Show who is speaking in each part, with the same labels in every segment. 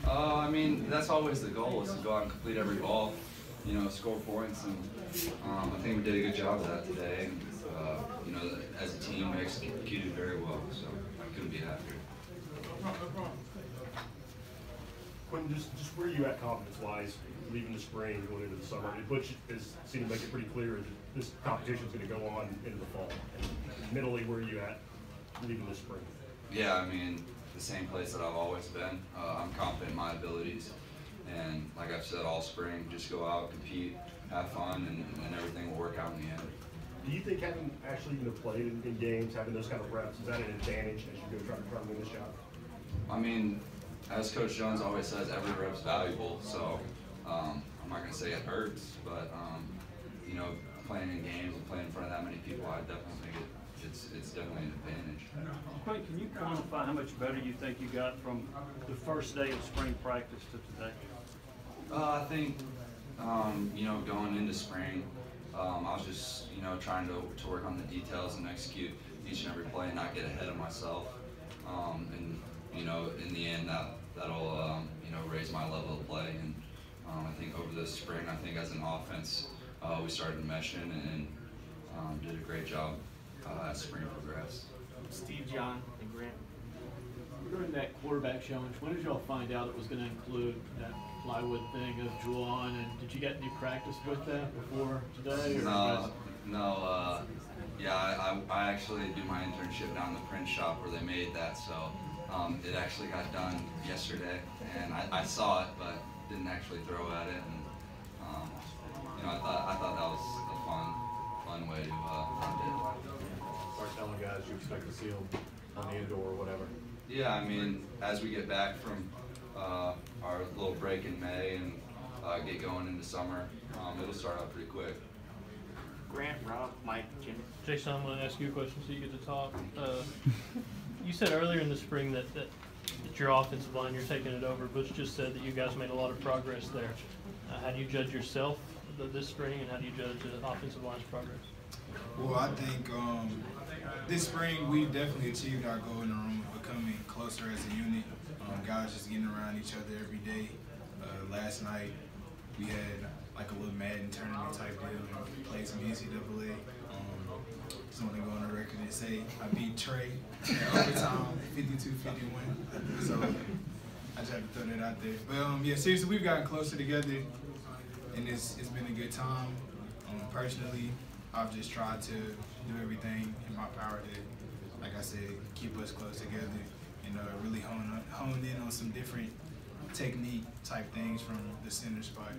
Speaker 1: I mean, that's always the goal, is to go out and complete every ball, score points, and I think we did a good job of that today. And, as a team, we executed very well, so I couldn't be happier.
Speaker 2: Quinten, just where are you at confidence-wise, leaving the spring, going into the summer? Butch has seemed to make it pretty clear that this competition is going to go on into the fall. And mentally, where are you at leaving the spring?
Speaker 1: Yeah, I mean, the same place that I've always been. I'm confident in my abilities, and like I've said all spring, just go out, compete, have fun, and everything will work out in the end.
Speaker 2: Do you think having actually played in games, having those kind of reps, is that an advantage as you go try to win this job?
Speaker 1: I mean, as Coach Jones always says, every rep's valuable, so I'm not going to say it hurts, but playing in games and playing in front of that many people, I definitely think it's definitely an advantage.
Speaker 3: Quinten, can you quantify how much better you think you got from the first day of spring practice to today?
Speaker 1: I think, going into spring, I was just, trying to work on the details and execute each and every play and not get ahead of myself. And, in the end, that'll, raise my level of play. And I think over the spring, I think as an offense, we started meshing and did a great job as spring progressed.
Speaker 4: Steve, John, and Grant. During that quarterback challenge, when did y'all find out it was going to include that plywood thing of Juwan, and did you get any practice with that before today? Or
Speaker 1: No. I actually do my internship down in the print shop where they made that, so it actually got done yesterday, and I saw it, but didn't actually throw at it, and I thought that was a fun way to fund it.
Speaker 2: Start telling guys you expect to see them on the indoor or whatever.
Speaker 1: Yeah, I mean, as we get back from our little break in May and get going into summer, it'll start out pretty quick.
Speaker 4: Grant, Rob, Mike, Jimmy.
Speaker 5: Jason, I'm going to ask you a question so you get to talk. You said earlier in the spring that your offensive line, you're taking it over. Butch just said that you guys made a lot of progress there. How do you judge yourself this spring, and how do you judge the offensive line's progress?
Speaker 6: Well, I think this spring we definitely achieved our goal in the room of becoming closer as a unit. Guys just getting around each other every day. Last night we had like a little Madden tournament type deal and played some NCAA. Something go on the record and say I beat Trey at overtime, 52-51. So I just had to throw that out there. But yeah, seriously, we've gotten closer together, and it's been a good time. Personally, I've just tried to do everything in my power to, like I said, keep us close together and really hone in on some different technique type things from the center spot.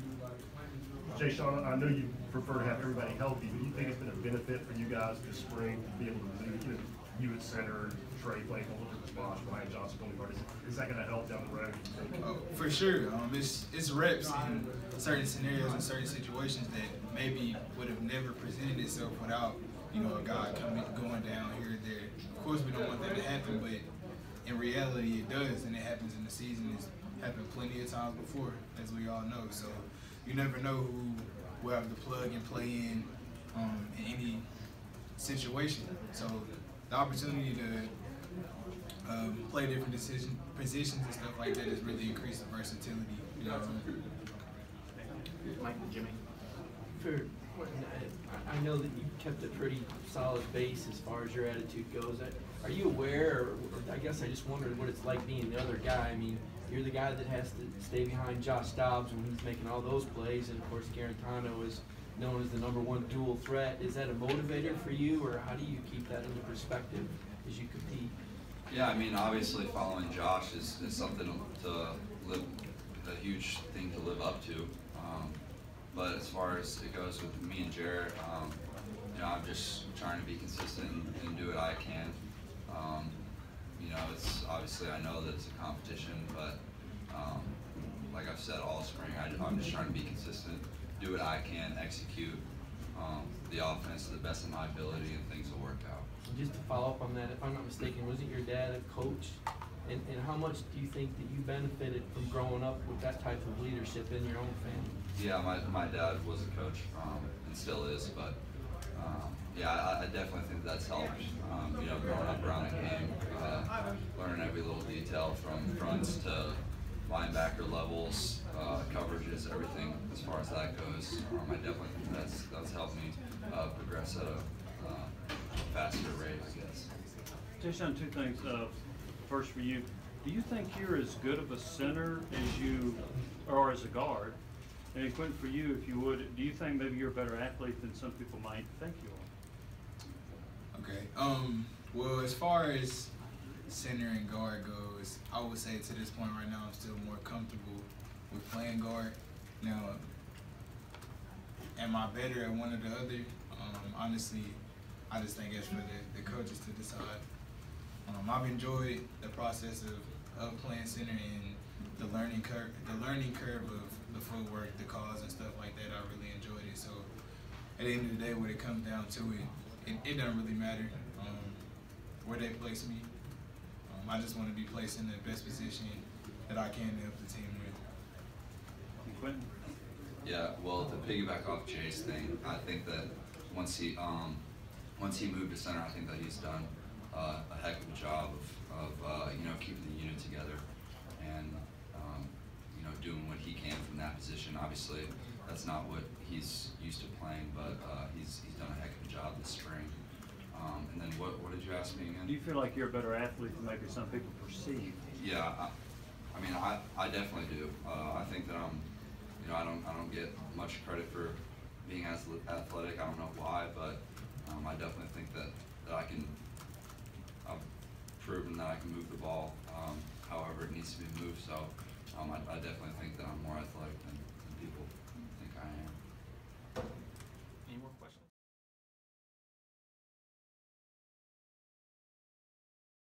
Speaker 2: Jashon, I know you prefer to have everybody healthy, but do you think it's been a benefit for you guys this spring to be able to do, you at center, Trey playing all over the spots, Ryan Johnson going guard? Is that going to help down the road, you think?
Speaker 6: Oh, for sure. It's reps in certain scenarios and certain situations that maybe would have never presented itself without, a guy going down here or there. Of course, we don't want that to happen, but in reality, it does, and it happens in the season. It's happened plenty of times before, as we all know. So you never know who will have the plug and play in any situation. So the opportunity to play different positions and stuff like that has really increased the versatility.
Speaker 4: Mike and Jimmy.
Speaker 7: I know that you kept a pretty solid base as far as your attitude goes. Are you aware, or I guess I just wondered what it's like being the other guy? I mean, you're the guy that has to stay behind Josh Dobbs when he's making all those plays, and of course Garantano is known as the #1 dual threat. Is that a motivator for you, or how do you keep that into perspective as you compete?
Speaker 1: Yeah, I mean, obviously following Josh is something a huge thing to live up to. But as far as it goes with me and Jarrett, I'm just trying to be consistent and do what I can. It's obviously, I know that it's a competition, but like I've said all spring, I'm just trying to be consistent, do what I can, execute the offense to the best of my ability, and things will work out.
Speaker 7: Just to follow up on that, if I'm not mistaken, wasn't your dad a coach? And how much do you think that you benefited from growing up with that type of leadership in your own family?
Speaker 1: Yeah, my dad was a coach and still is, but I definitely think that's helped. Growing up around a game, learning every little detail from fronts to linebacker levels, coverages, everything as far as that goes. I definitely think that's helped me progress at a faster rate, I guess.
Speaker 3: Jashon, two things. First for you, do you think you're as good of a center as you are as a guard? And Quinten, for you, if you would, do you think maybe you're a better athlete than some people might think you are?
Speaker 6: Okay. Well, as far as center and guard goes, I would say to this point right now, I'm still more comfortable with playing guard. Now, am I better at one or the other? Honestly, I just think it's for the coaches to decide. I've enjoyed the process of playing center and the learning curve of the footwork, the calls and stuff like that. I really enjoyed it. So at the end of the day, when it comes down to it doesn't really matter where they place me. I just want to be placed in the best position that I can to help the team win.
Speaker 3: And Quinten?
Speaker 1: Yeah, well, to piggyback off Jay's thing, I think that once he moved to center, I think that he's done a heck of a job of keeping the unit together and doing what he can from that position. Obviously, that's not what he's used to playing, but he's done a heck of a job this spring. And then what did you ask me again?
Speaker 3: Do you feel like you're a better athlete than maybe some people perceive?
Speaker 1: Yeah, I definitely do. I think that I don't get much credit for being as athletic. I don't know why, but I definitely think that I've proven that I can move the ball however it needs to be moved. So I definitely think that I'm more athletic than people think I am.